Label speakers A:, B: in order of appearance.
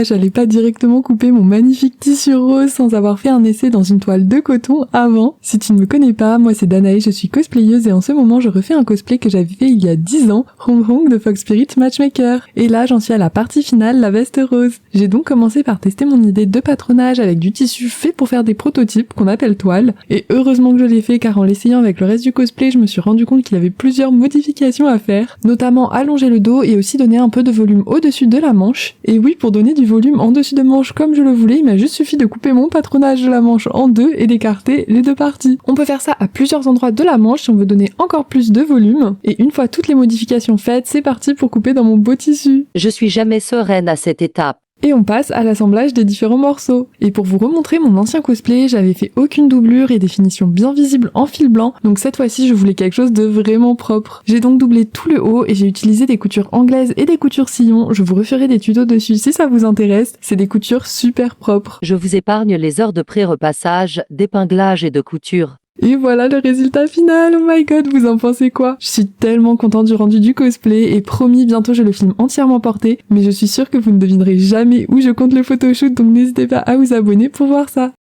A: là, j'allais pas directement couper mon magnifique tissu rose sans avoir fait un essai dans une toile de coton avant. Si tu ne me connais pas, moi c'est Danae, je suis cosplayeuse et en ce moment je refais un cosplay que j'avais fait il y a 10 ans, Hong Hong de Fox Spirit Matchmaker. Et là, j'en suis à la partie finale, la veste rose. J'ai donc commencé par tester mon idée de patronage avec du tissu fait pour faire des prototypes qu'on appelle toiles. Et heureusement que je l'ai fait car en l'essayant avec le reste du cosplay, je me suis rendu compte qu'il y avait plusieurs modifications à faire, notamment allonger le dos et aussi donner un peu de volume au-dessus de la manche. Et oui, pour donner du volume en dessus de manche comme je le voulais, il m'a juste suffi de couper mon patronage de la manche en deux et d'écarter les deux parties. On peut faire ça à plusieurs endroits de la manche si on veut donner encore plus de volume. Et une fois toutes les modifications faites, c'est parti pour couper dans mon beau tissu.
B: Je suis jamais sereine à cette étape.
A: Et on passe à l'assemblage des différents morceaux. Et pour vous remontrer mon ancien cosplay, j'avais fait aucune doublure et des finitions bien visibles en fil blanc, donc cette fois-ci je voulais quelque chose de vraiment propre. J'ai donc doublé tout le haut et j'ai utilisé des coutures anglaises et des coutures sillon, je vous referai des tutos dessus si ça vous intéresse, c'est des coutures super propres.
B: Je vous épargne les heures de pré-repassage, d'épinglage et de couture.
A: Et voilà le résultat final, oh my god, vous en pensez quoi? Je suis tellement contente du rendu du cosplay et promis, bientôt je le filme entièrement porté, mais je suis sûre que vous ne devinerez jamais où je compte le photoshoot, donc n'hésitez pas à vous abonner pour voir ça.